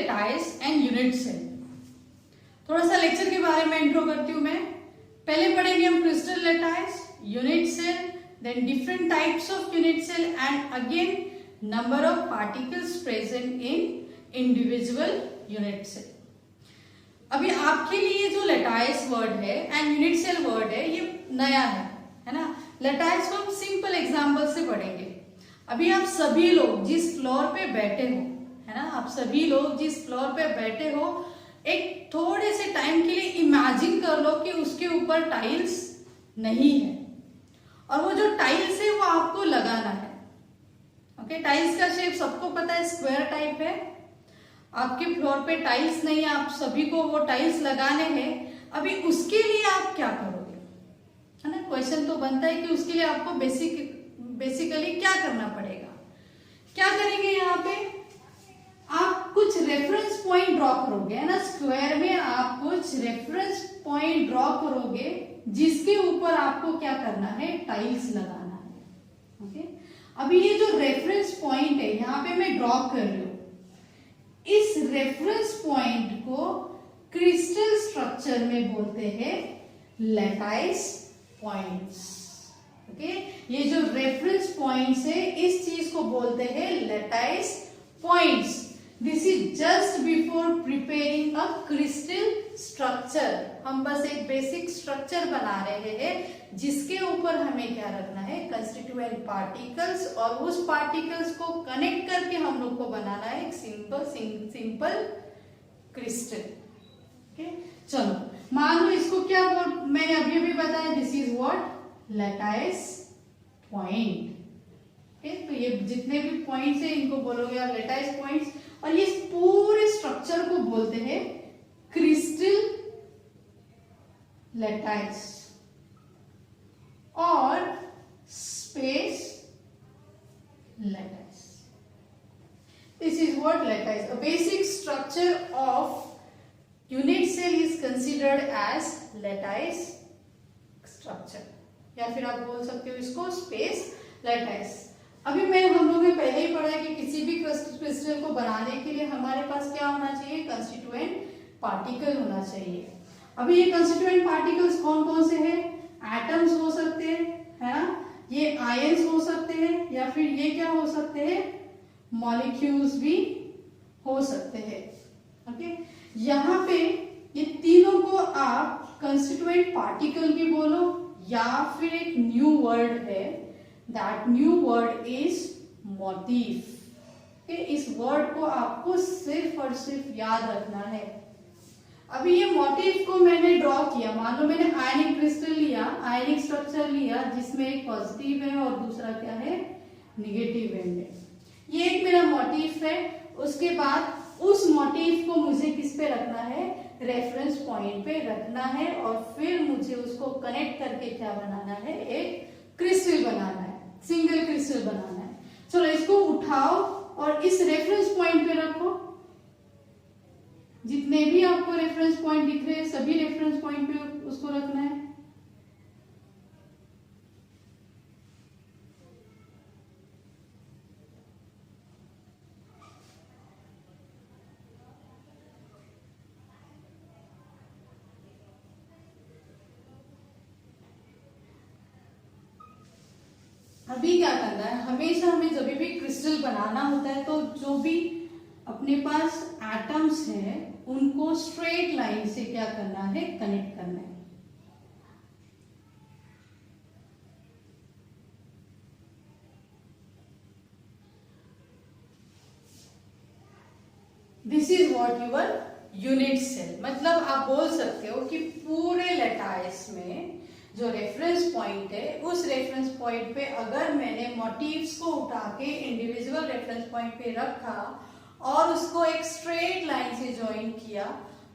Lattice and unit cell. थोड़ा सा lecture के बारे में इंट्रो करती हूँ मैं। पहले पढ़ेंगे हम crystal lattice, unit cell, then different types of unit cell and again number of particles present in individual unit cell. अभी आपके लिए जो लेटाइस वर्ड है एंड यूनिट सेल वर्ड है ये नया है ना। लेटाइस को हम सिंपल एग्जांपल से पढ़ेंगे। अभी आप सभी लोग जिस फ्लोर पे बैठे हो, है ना, आप सभी लोग जिस फ्लोर पे बैठे हो, एक थोड़े से टाइम के लिए इमेजिन कर लो कि उसके ऊपर टाइल्स नहीं है और वो जो टाइल्स है वो आपको लगाना है। ओके, टाइल्स का शेप सबको पता है, स्क्वायर टाइप है। आपके फ्लोर पे टाइल्स नहीं है, आप सभी को वो टाइल्स लगाने हैं। अभी उसके लिए आप क्या करोगे, है ना। क्वेश्चन तो बनता है कि उसके लिए आपको बेसिकली क्या करना पड़ेगा। क्या करेंगे, यहाँ पे आप कुछ रेफरेंस पॉइंट ड्रॉ करोगे, है ना। स्क्वायर में आप कुछ रेफरेंस पॉइंट ड्रॉ करोगे जिसके ऊपर आपको क्या करना है, टाइल्स लगाना है। ओके, अभी ये जो रेफरेंस पॉइंट है यहाँ पे मैं ड्रॉ कर रही हूँ, इस रेफरेंस पॉइंट को क्रिस्टल स्ट्रक्चर में बोलते हैं लेटाइस पॉइंट्स। ओके, ये जो रेफरेंस पॉइंट्स है इस चीज को बोलते हैं lattice points. This is just before preparing a crystal structure. हम बस एक बेसिक स्ट्रक्चर बना रहे हैं जिसके ऊपर हमें क्या रखना है, कंस्टिट्यूएंट पार्टिकल्स, और उस पार्टिकल्स को कनेक्ट करके हम लोग को बनाना है एक सिंपल क्रिस्टल। ओके, चलो मान लो इसको क्या मैंने अभी बताया, this is what, lattice point. Okay, तो ये जितने भी पॉइंट्स है इनको बोलोगे आप लेटाइस पॉइंट्स, और ये पूरे स्ट्रक्चर को बोलते हैं क्रिस्टल लेटाइस और space lattice. This is what lattice, a basic structure of unit cell is considered as lattice structure, या फिर आप बोल सकते हो इसको स्पेस लेटाइस। अभी हम लोगों ने पहले ही पढ़ा है कि किसी भी क्रिस्टल को बनाने के लिए हमारे पास क्या होना चाहिए, कंस्टिट्यूएंट पार्टिकल होना चाहिए। अभी ये कंस्टिट्यूएंट पार्टिकल्स कौन कौन से हैं, एटम्स हो सकते हैं, है ना, ये आयंस हो सकते हैं, या फिर ये क्या हो सकते हैं, मॉलिक्यूल्स भी हो सकते हैं। ओके, यहाँ पे ये तीनों को आप कंस्टिट्यूएंट पार्टिकल भी बोलो, या फिर एक न्यू वर्ड है, that new word is motif. इस वर्ड को आपको सिर्फ और सिर्फ याद रखना है। अभी ये मोटिफ को मैंने ड्रॉ किया, मान लो मैंने आयनिक क्रिस्टल लिया, आयनिक स्ट्रक्चर लिया जिसमें एक पॉजिटिव है और दूसरा क्या है, निगेटिव एंड है। ये एक मेरा मोटिफ है। उसके बाद उस मोटिफ को मुझे किस पे रखना है, रेफरेंस पॉइंट पे रखना है, और फिर मुझे उसको कनेक्ट करके क्या बनाना है, एक क्रिस्टल बनाना है, सिंगल क्रिस्टल बनाना है। चलो इसको उठाओ और इस रेफरेंस पॉइंट पे रखो। जितने भी आपको रेफरेंस पॉइंट दिख रहे हैं सभी रेफरेंस पॉइंट पे उसको रखना है। अभी क्या करना है, हमेशा हमें जब भी क्रिस्टल बनाना होता है तो जो भी अपने पास एटम्स हैं उनको स्ट्रेट लाइन से क्या करना है, कनेक्ट करना है। This is what your unit cell. मतलब आप बोल सकते हो कि पूरे लेटाइस में जो रेफरेंस पॉइंट है उस रेफरेंस पॉइंट पे अगर मैंने मोटिव्स को उठा के इंडिविजुअल रेफरेंस पॉइंट पे रखा और उसको एक स्ट्रेट लाइन से ज्वाइन किया,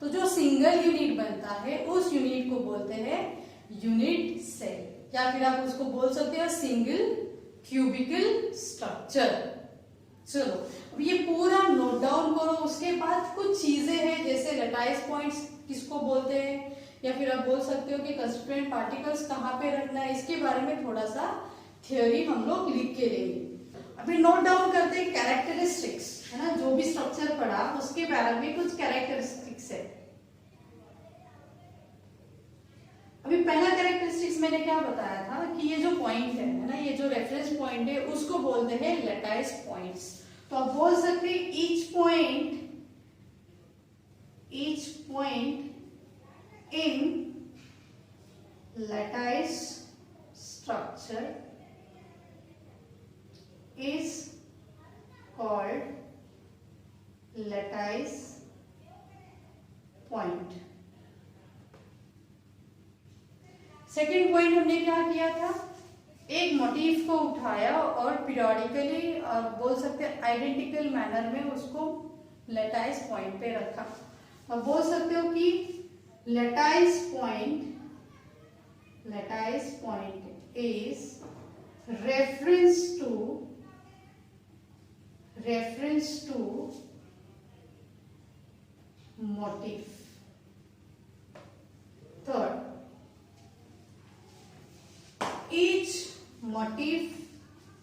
तो जो सिंगल यूनिट बनता है उस यूनिट को बोलते हैं यूनिट सेल, या फिर आप उसको बोल सकते हो सिंगल क्यूबिकल स्ट्रक्चर। चलो अब ये पूरा नोट डाउन करो। उसके बाद कुछ चीजें हैं जैसे लेटाइस पॉइंट्स किसको बोलते हैं, या फिर आप बोल सकते हो कि कंस्टिट्यूएंट पार्टिकल्स कहाँ पे रखना है, इसके बारे में थोड़ा सा थ्योरी हम लोग लिख के लेंगे। अभी नोट डाउन करते हैं कैरेक्टरिस्टिक्स, है ना, जो भी स्ट्रक्चर पढ़ा उसके बारे में कुछ कैरेक्टरिस्टिक्स है। अभी पहला कैरेक्टरिस्टिक्स मैंने क्या बताया था कि ये जो पॉइंट है ना, ये जो रेफरेंस पॉइंट है उसको बोलते हैं लैटाइस पॉइंट्स। तो आप बोल सकते हैं each point in lattice structure is called lattice point। Second point हमने क्या किया था, एक मोटिव को उठाया और पीरियोडिकली बोल सकते हैं आइडेंटिकल मैनर में उसको लैटाइस पॉइंट पे रखा। अब बोल सकते हो कि लैटाइस point is reference to motif। Third, each motif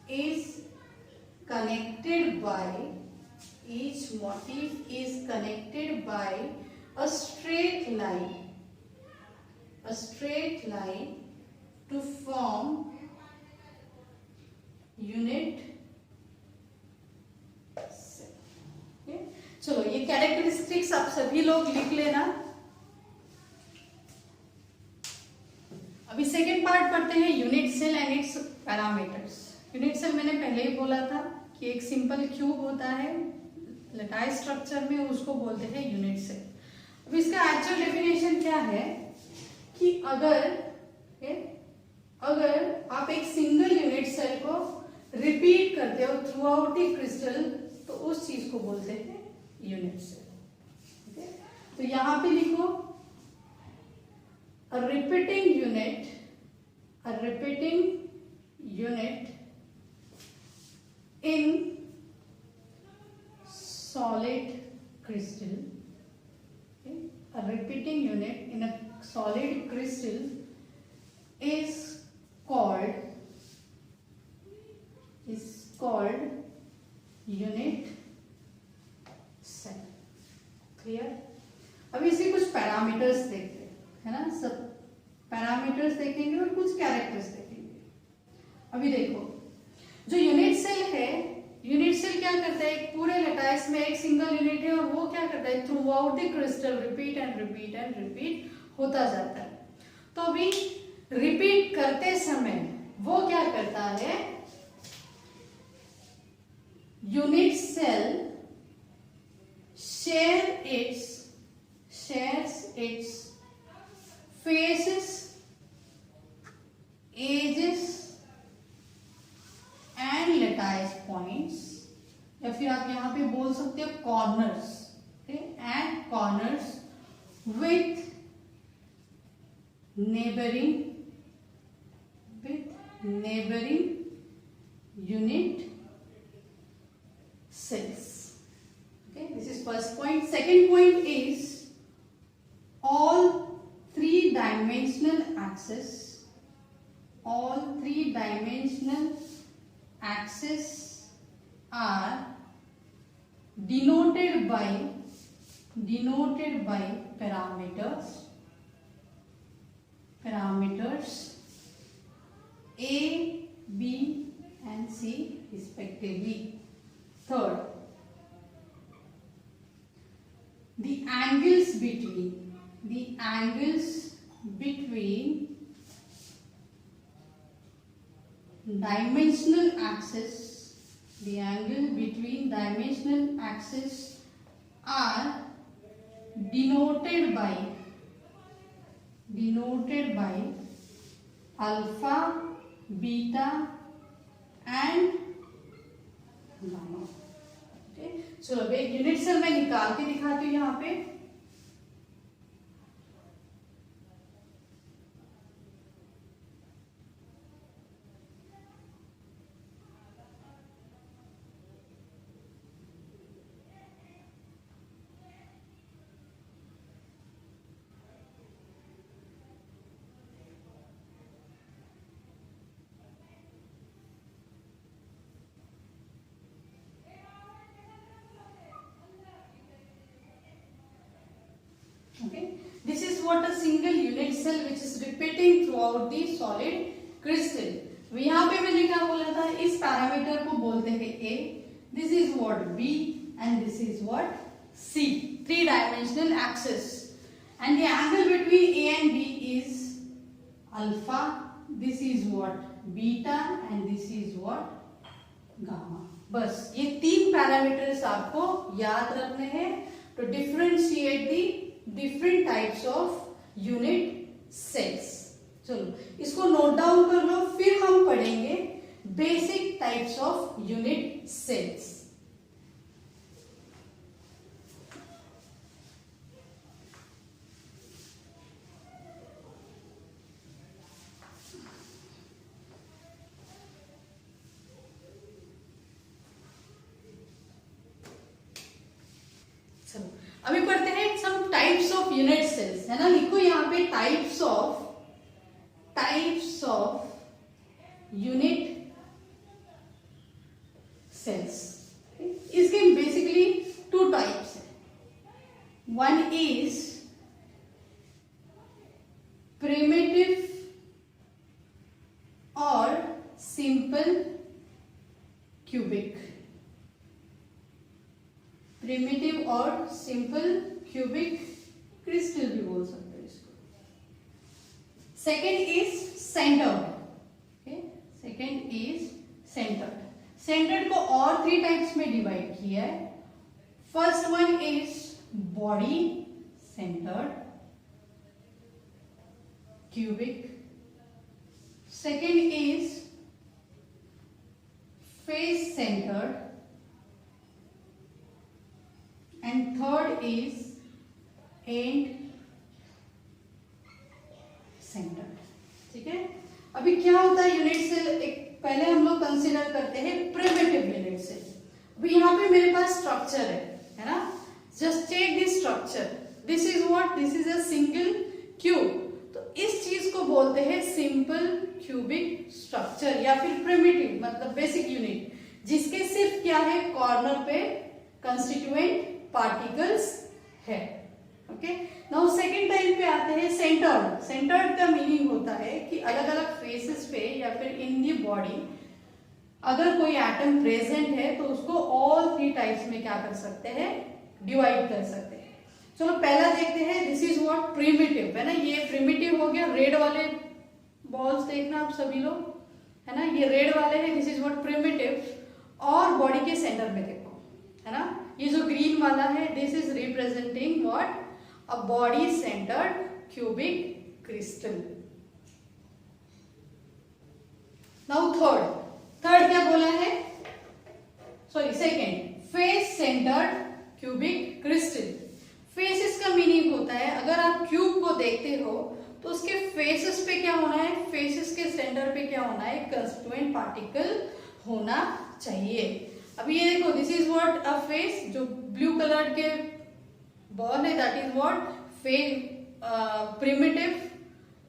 is connected by a straight line to form unit cell। चलो ये कैरेक्टरिस्टिक्स आप सभी लोग लिख लेना। अभी सेकेंड पार्ट पढ़ते हैं unit cell and its parameters. Unit cell मैंने पहले ही बोला था कि एक सिंपल क्यूब होता है लैटाइस स्ट्रक्चर में, उसको बोलते हैं यूनिट सेल। अब इसका एक्चुअल डेफिनेशन क्या है कि अगर आप एक सिंगल यूनिट सेल को रिपीट करते हो थ्रू आउट द क्रिस्टल तो उस चीज को बोलते हैं यूनिट सेल। तो यहां पे लिखो a repeating unit in solid crystal, a repeating unit in a solid crystal is called unit cell। Clear. अब इसे कुछ पैरामीटर्स देखते हैं, है ना, सब पैरामीटर्स देखेंगे और कुछ कैरेक्टर्स देखेंगे। अभी देखो जो यूनिट सेल है, यूनिट सेल क्या करता है, एक पूरे लैटाइस में एक सिंगल यूनिट है और वो क्या करता है through out the crystal repeat होता जाता है। तो अभी रिपीट करते समय वो क्या करता है, unit cell shares its faces, edges and lattice points, या फिर आप यहां पे बोल सकते हो corners, and corners with neighboring unit cells। Okay, this is first point। Second point is all three-dimensional axes are denoted by parameters A, B and C respectively। Third, the angles between dimensional axes are denoted by alpha, beta and gamma। चलो एक unit cell मैं निकाल के दिखाती हूँ यहाँ पे। what a single unit cell which is repeating throughout the solid crystal. यहाँ पे मैंने क्या बोला था, इस पैरामीटर को बोलते हैं A, this is what B and this is what C, 3-dimensional axis, and the angle between A and B is alpha, this is what beta and this is what gamma. बस ये 3 parameters आपको याद रखने हैं to differentiate the different types of unit cells. चलो इसको note down कर लो, फिर हम पढ़ेंगे basic types of unit cells. चलो अभी पढ़ते हैं some types of unit cells, है ना. लिखो यहाँ पे टाइप्स ऑफ यूनिट सेल्स. इसके बेसिकली 2 टाइप्स है. वन इज प्रिमिटिव और सिंपल क्यूबिक. प्रिमिटिव और सिंपल क्यूबिक क्रिस्टल भी बोल सकते हैं इसको. Second is centred. Second is centred. Centred को और 3 टाइप्स में डिवाइड किया है. First one is body centred cubic. Second is face centred and third is end centered. ठीक है. अभी क्या होता है यूनिट सेल, एक पहले हम लोग कंसीडर करते हैं प्रिमिटिव यूनिट सेल. अभी यहाँ पे मेरे पास स्ट्रक्चर है ना. Just check this structure. This is what, this is a single cube. तो इस चीज को बोलते हैं सिंपल क्यूबिक स्ट्रक्चर या फिर प्रिमिटिव मतलब बेसिक यूनिट, जिसके सिर्फ क्या है कॉर्नर पे कंस्टिट्यूएंट पार्टिकल्स है. ओके. नाउ सेकेंड टाइप पे आते हैं सेंटर्ड. सेंटर्ड का मीनिंग होता है कि अलग अलग फेसेस पे या फिर इन दी बॉडी अगर कोई एटम प्रेजेंट है तो उसको ऑल 3 टाइप्स में क्या कर सकते हैं, डिवाइड कर सकते हैं. चलो पहला देखते हैं. दिस इज व्हाट प्रिमिटिव, है ना. ये प्रिमिटिव हो गया. रेड वाले बॉल्स देखना आप सभी लोग, है ना. ये रेड वाले हैं. This is what primitive. और बॉडी के सेंटर में देखो, है ना. ये जो ग्रीन वाला है this is representing what, a body centred cubic crystal. Now third क्या बोला है, sorry second, face centred cubic crystal. Faces का मीनिंग होता है अगर आप क्यूब को देखते हो तो उसके फेसेस पे क्या होना है, फेसेस के सेंटर पे क्या होना है, कंस्टिट्यूएंट पार्टिकल होना चाहिए. अभी ये देखो, this is what a face. जो ब्लू कलर के बॉल है that is what primitive.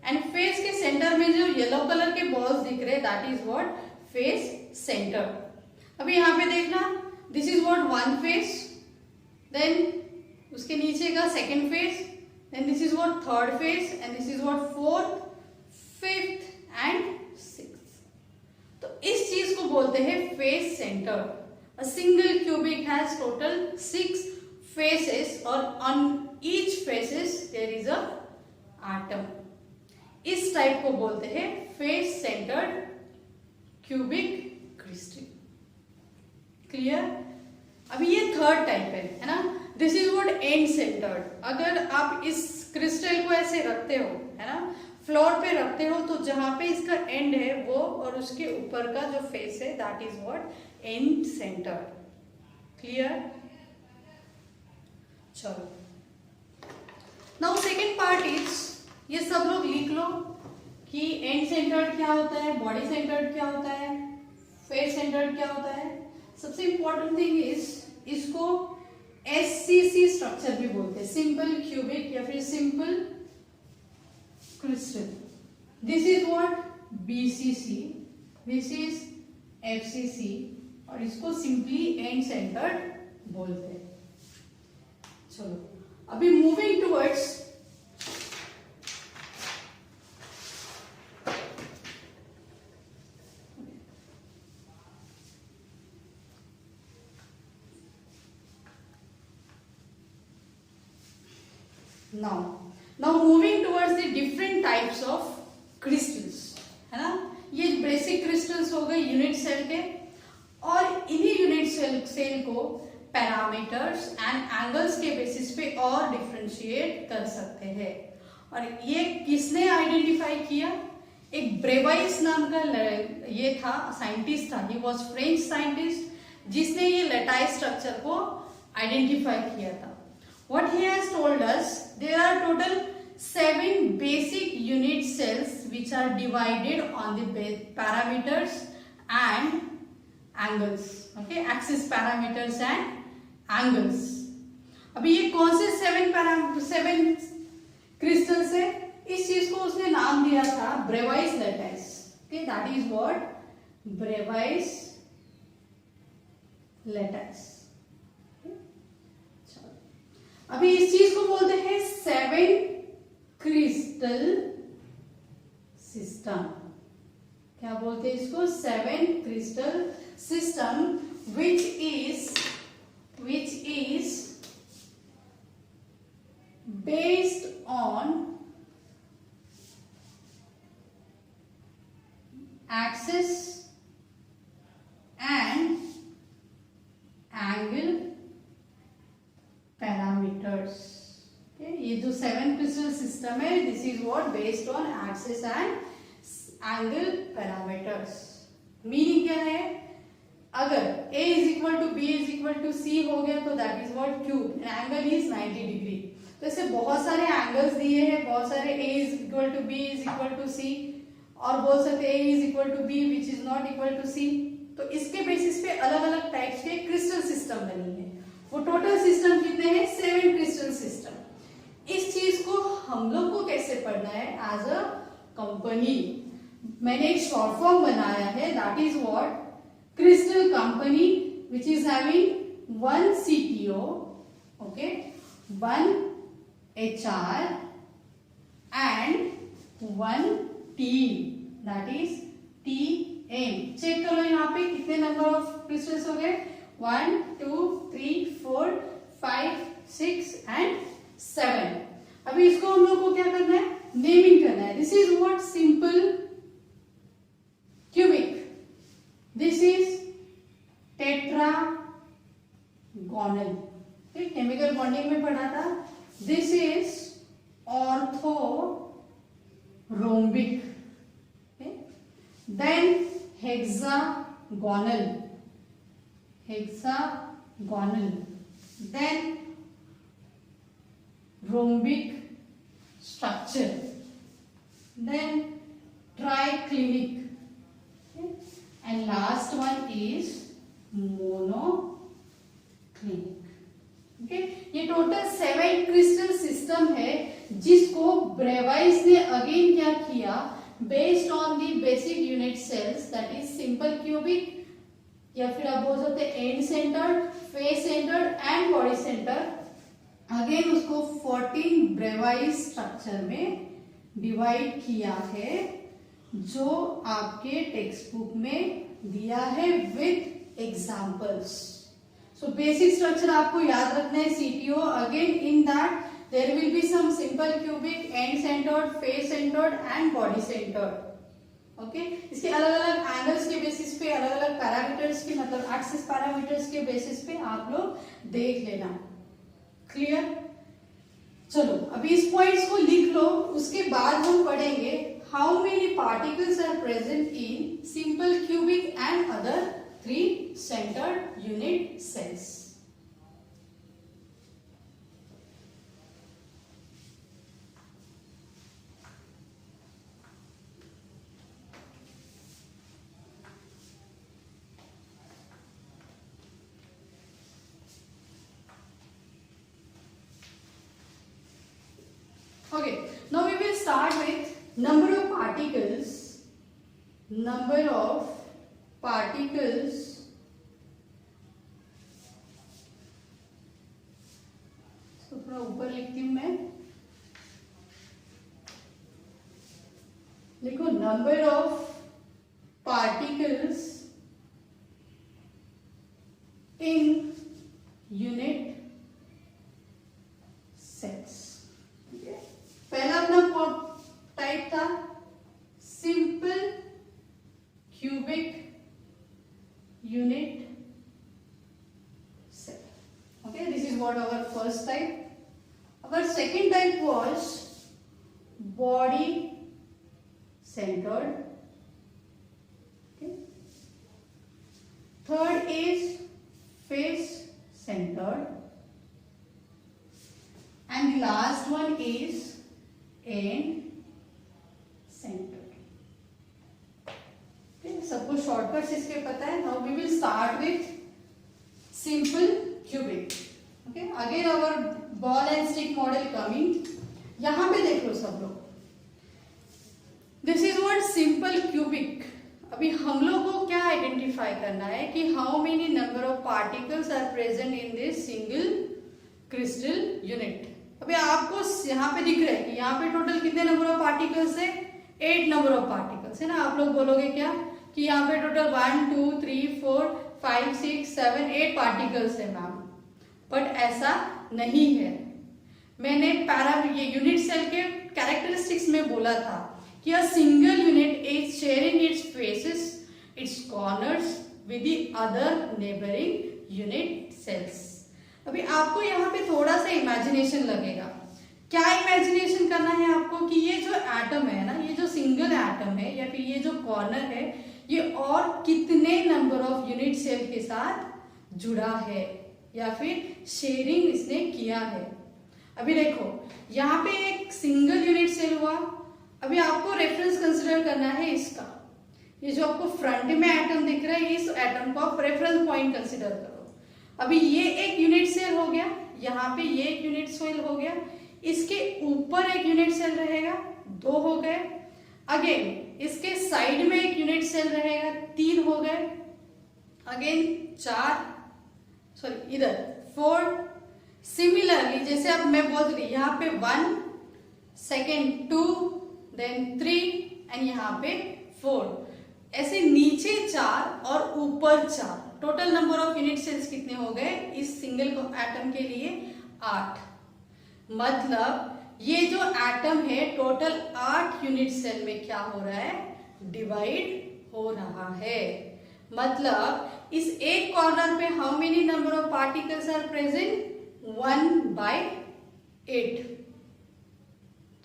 And face के सेंटर में जो येलो कलर के बॉल्स दिख रहे हैं that is what face centre. अभी यहाँ पे देखना, this is what one face, then उसके नीचे का second face, then this is what third face, and this is what fourth, fifth and sixth. तो इस चीज को बोलते हैं face centre. A single cubic has total 6 faces or on each faces there is a atom. इस type को बोलते हैं face centred cubic crystal. Clear. अभी ये थर्ड टाइप है ना. This is what and centred. अगर आप इस क्रिस्टल को ऐसे रखते हो, है ना, फ्लोर पे रखते हो तो जहां पे इसका एंड है वो और उसके ऊपर का जो फेस है that is what and centre. Clear. चलो नाउ सेकेंड पार्ट इज, ये सब लोग लिख लो कि एंड सेंटर्ड क्या होता है, बॉडी सेंटर्ड क्या होता है, फेस सेंटर्ड क्या होता है. सबसे इंपॉर्टेंट थिंग इज इसको SCC स्ट्रक्चर भी बोलते हैं, सिंपल क्यूबिक या फिर simple crystal. This is what BCC, this is FCC और इसको सिंपली एंड सेंटर्ड बोलते हैं. चलो अभी moving towards now moving towards the different types of crystals, है ना। ये बेसिक क्रिस्टल्स हो गए यूनिट सेल के, और इन्हीं यूनिट सेल को पैरामीटर्स एंड एंगल्स के बेसिस पे और डिफरेंशिएट कर सकते हैं। और ये किसने आइडेंटिफाई किया? एक ब्रेवाइस नाम का ये था, साइंटिस्ट था, ही वॉज फ्रेंच साइंटिस्ट, जिसने ये लेटाइस स्ट्रक्चर को आइडेंटिफाई किया था। What he has told us, there are total 7 basic unit cells which are divided on the parameters and angles, okay, axis parameters and angles। अभी ये कौन से 7 crystals है? इस चीज को उसने नाम दिया था Bravais lattice, okay, that is what Bravais lattice. अभी इस चीज को बोलते हैं 7 क्रिस्टल सिस्टम। क्या बोलते हैं इसको? 7 crystal system which is based on axis and angle parameters. ये जो 7 क्रिस्टल सिस्टम है, this is what based on axis and angle parameters. Meaning क्या है? अगर A is equal to B is equal to C हो गया तो that is what cube, angle is 90 degree. तो ऐसे बहुत सारे एंगल्स दिए हैं, बहुत सारे A is equal to B is equal to C, और बोल सकते A is equal to B which is not equal to C। तो इसके बेसिस पे अलग अलग टाइप्स के क्रिस्टल सिस्टम बनी है। वो टोटल सिस्टम कितने हैं? 7 क्रिस्टल सिस्टम। इस चीज को हम लोग को कैसे पढ़ना है? एज अ कंपनी मैंने एक शॉर्ट फॉर्म बनाया है, that is what crystal company which is having 1 CTO, okay, 1 HR and 1 team, that is TM। Check करो यहाँ पे कितने नंबर ऑफ क्रिस्टल्स हो गए? 1 2 3 4 5 6 and 7। अभी इसको हम लोग को क्या करना है? नेमिंग करना है। This is what simple cubic, this is tetragonal, chemical bonding में पढ़ा था। This is orthorhombic, then hexagonal, then rhombic structure, then triclinic, okay? And last one is monoclinic, okay? ये टोटल 7 क्रिस्टल सिस्टम है जिसको Bravais ने again क्या किया? Based on the basic unit cells, that is simple cubic, या फिर आप बोल सकते हैं end centred, face centred and body centre. Again उसको 14 ब्रेवाइस स्ट्रक्चर में डिवाइड किया है, जो आपके टेक्स्ट बुक में दिया है with examples. So basic structure आपको याद रखना है CTO। Again in that there will be some simple cubic, end centred, face centred and body centred, okay. इसके अलग अलग एंगल्स के बेसिस पे, अलग अलग पैरामीटर्स के, मतलब एक्सिस पैरामीटर्स के बेसिस पे आप लोग देख लेना। क्लियर? चलो अभी इस पॉइंट्स को लिख लो, उसके बाद हम पढ़ेंगे how many particles are present in simple cubic and other 3 centred unit cells. Okay, now we will start with number of particles तो थोड़ा ऊपर लिखती हूं मैं, लिखो number of particles in unit cells. पहला अपना टाइप था simple cubic unit cell. Okay, this is what our first type. Our second type was body centered. Okay. Third is face centered. And the last one is end centered. Okay, सबको shortcuts इसके पता है. Now we will start with simple cubic. Okay, again our ball and stick model coming. यहाँ पे देख लो सब लोग. This is what simple cubic. अभी हम लोग को क्या आइडेंटिफाई करना है कि how many number of particles are present in this single crystal unit. अभी आपको यहाँ पे दिख रहा है कि यहाँ पे टोटल कितने नंबर ऑफ पार्टिकल्स है? 8 नंबर ऑफ पार्टिकल्स है ना. आप लोग बोलोगे क्या कि यहाँ पे टोटल 1 2 3 4 5 6 7 8 पार्टिकल्स है मैम. बट ऐसा नहीं है. मैंने ये यूनिट सेल के कैरेक्टरिस्टिक्स में बोला था कि a single unit is sharing its faces its corners with the other neighbouring unit cells. अभी आपको यहाँ पे थोड़ा सा इमेजिनेशन लगेगा. क्या इमेजिनेशन करना है आपको कि ये जो एटम है ना, ये जो सिंगल एटम है या फिर ये जो कॉर्नर है, ये और कितने नंबर ऑफ यूनिट सेल के साथ जुड़ा है या फिर शेयरिंग इसने किया है. अभी देखो यहाँ पे एक सिंगल यूनिट सेल हुआ. अभी आपको रेफरेंस कंसिडर करना है इसका. ये जो आपको फ्रंट में एटम दिख रहा है, इस एटम को आप रेफरेंस पॉइंट कंसिडर करो. अभी ये एक यूनिट सेल हो गया, यहाँ पे ये एक यूनिट सेल हो गया, इसके ऊपर एक यूनिट सेल रहेगा, 2 हो गए. अगेन इसके साइड में एक यूनिट सेल रहेगा, 3 हो गए. अगेन 4 सॉरी इधर 4. सिमिलरली जैसे अब मैं बोल रही यहाँ पे 1 सेकेंड 2 देन 3 एंड यहाँ पे 4. ऐसे नीचे 4 और ऊपर 4. Total number of unit cells कितने हो गए इस सिंगल एटम के लिए? 8. मतलब ये जो एटम है टोटल 8 यूनिट सेल में क्या हो रहा है? डिवाइड हो रहा है. मतलब इस एक कॉर्नर पे how many number of particles are present? 1/8.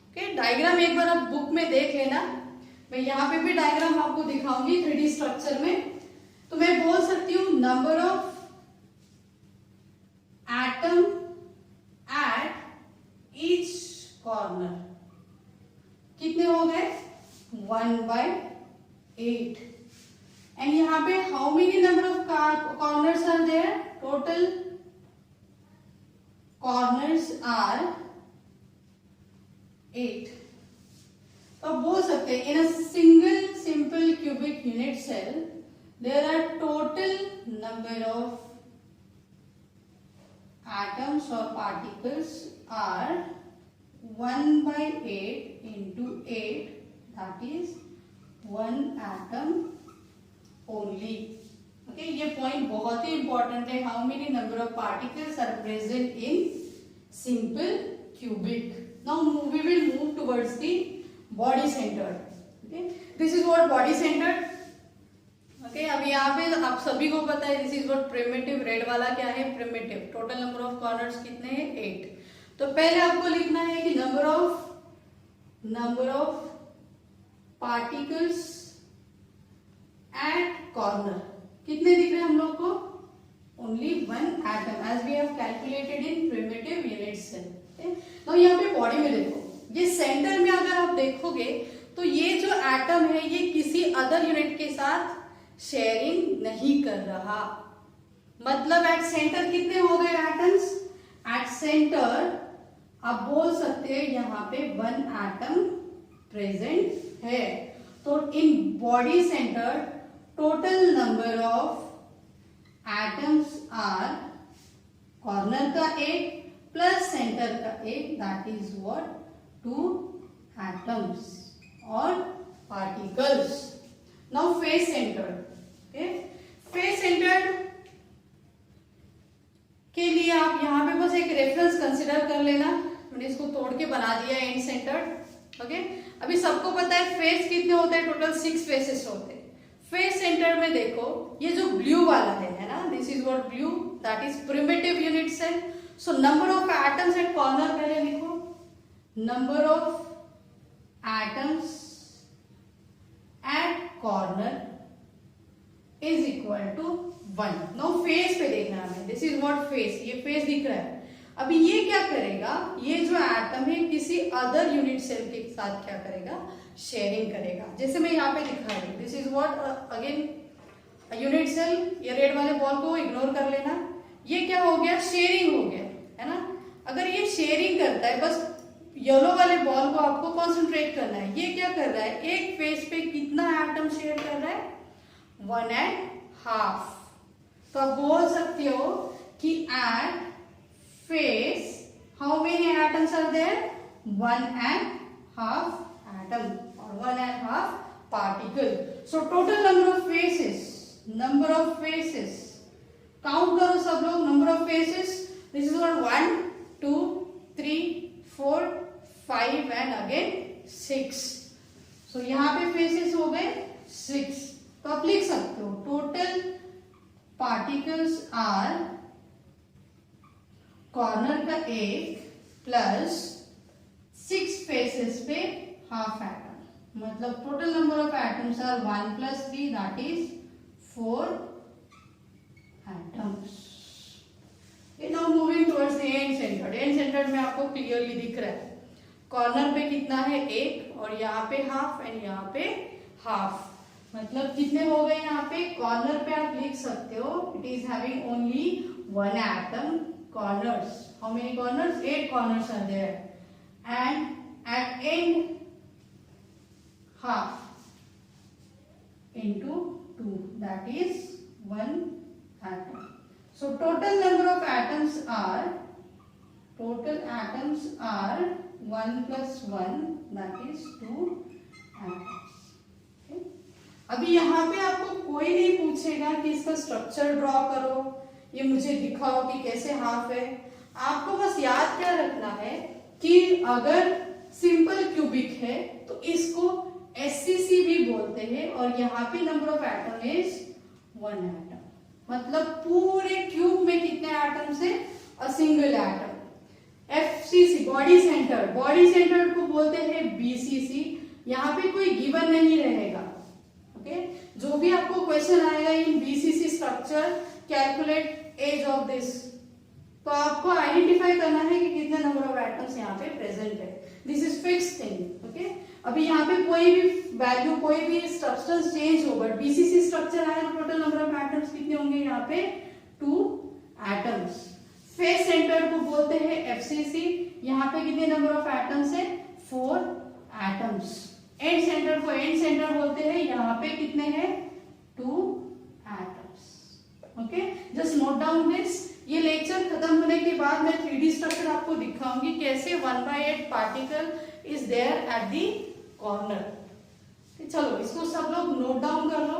Okay, diagram एक बार आप बुक में देख लेना. मैं यहाँ पे भी डायग्राम आपको दिखाऊंगी 3D स्ट्रक्चर में. तो मैं बोल सकती हूँ number of atom at each corner कितने हो गए? 1/8. एंड यहाँ पे how many number of corners are there? Total corners are 8. तो आप बोल सकते हैं in a single simple cubic unit cell there are total number of atoms or particles are 1/8 into 8, that is 1 atom only. Okay, ये point बहुत ही important है. How many number of particles are present in simple cubic? Now we will move towards the body centered. Okay, this is what body centered. Okay, अभी यहाँ पे आप सभी को पता है this is what primitive. Red वाला क्या है? Primitive. Total number of corners कितने हैं? 8. तो पहले आपको लिखना है कि number of particles at corner कितने दिख रहे हैं हम लोग को? Only 1 atom as we have calculated in primitive unit cell. तो यहाँ पे बॉडी में देखो, ये सेंटर में अगर आप देखोगे तो ये जो एटम है ये किसी अदर यूनिट के साथ शेयरिंग नहीं कर रहा. मतलब एट सेंटर कितने हो गए एटम्स? एट सेंटर आप बोल सकते हैं यहाँ पे 1 एटम प्रेजेंट है. तो in body centre total number of atoms are corner का 1 प्लस सेंटर का 1, दैट इज व्हाट 2 एटम्स और particles. Now face centred. Face centred के लिए आप यहाँ पे बस एक रेफरेंस कंसिडर कर लेना. मैंने इसको तोड़ के बना दिया एंड सेंटर्ड। ओके, अभी सबको पता है फेस कितने होते हैं, टोटल 6 फेसेस होते हैं। फेस सेंटर में देखो ये जो ब्लू वाला है ना, this is what blue, that is primitive unit cell. So number of atoms at corner पहले लिखो, number of atoms at corner is equal to 1। Now face पे देखना है, दिस इज व्हाट फेस, ये फेस दिख रहा है। अभी ये क्या करेगा, ये जो एटम है किसी अदर यूनिट सेल के साथ क्या करेगा, शेयरिंग करेगा। जैसे मैं यहाँ पे दिखा रही हूँ, this is what again unit cell. ये रेड वाले बॉल को इग्नोर कर लेना, ये क्या हो गया, शेयरिंग हो गया, है ना। अगर ये शेयरिंग करता है, बस येलो वाले बॉल को आपको कॉन्सेंट्रेट करना है, ये क्या कर रहा है, एक फेस पे कितना एटम शेयर कर रहा है, 1.5। तो आप बोल सकते हो कि at face how many atoms are there, 1.5 atom or 1.5 particle. So total number of faces, count करो सब लोग, number of faces, this is what 1 2 3 4 5 and again 6. So यहाँ पे faces हो गए 6। तो आप लिख सकते हो total particles are कॉर्नर का 1 प्लस 6 फेसेस पे हाफ एटम, मतलब total number of atoms are 1 plus 3 that is 4 atoms. Now moving towards the end centred. End centred में आपको क्लियरली दिख रहा है कॉर्नर पे कितना है 1 और यहाँ पे हाफ एंड यहाँ पे हाफ, मतलब कितने हो गए यहाँ पे। कॉर्नर पे आप लिख सकते हो it is having only 1 atom. corners, how many corners, 8 corners are there, and at end half into 2 that is 1 atom. So total number of atoms are 1 plus 1 that is 2 atoms. Okay? अभी यहाँ पे आपको कोई नहीं पूछेगा कि इसका structure draw करो, ये मुझे दिखाओ कि कैसे हाफ है। आपको बस याद क्या रखना है कि अगर सिंपल क्यूबिक है तो इसको एससीसी भी बोलते हैं और यहाँ पे number of atom is 1 atom, मतलब पूरे क्यूब में कितने एटम्स है, a single atom. FCC body centre को बोलते हैं बीसीसी। यहाँ पे कोई गिवन नहीं रहेगा। ओके, जो भी आपको क्वेश्चन आएगा in BCC structure calculate as of this, तो आपको आइडेंटिफाई करना है कि कितने नंबर ऑफ एटम्स यहाँ पे प्रेजेंट है। This is fixed thing. Okay, अभी यहाँ पे कोई भी वैल्यू, कोई भी सब्सटेंस चेंज होगा, बीसीसी स्ट्रक्चर आया तो टोटल नंबर ऑफ एटम्स कितने होंगे यहाँ पे, 2 एटम्स। फेस सेंटर को बोलते हैं एफसीसी। यहाँ पे कितने नंबर ऑफ एटम्स है, 4 एटम्स। एंड सेंटर को एंड सेंटर बोलते हैं, यहाँ पे कितने हैं, 2 atoms. Okay, just note down this. ये लेक्चर खत्म होने के बाद मैं 3D स्ट्रक्चर आपको दिखाऊंगी कैसे 1/8 particle is there at the corner. चलो इसको सब लोग नोट डाउन कर लो।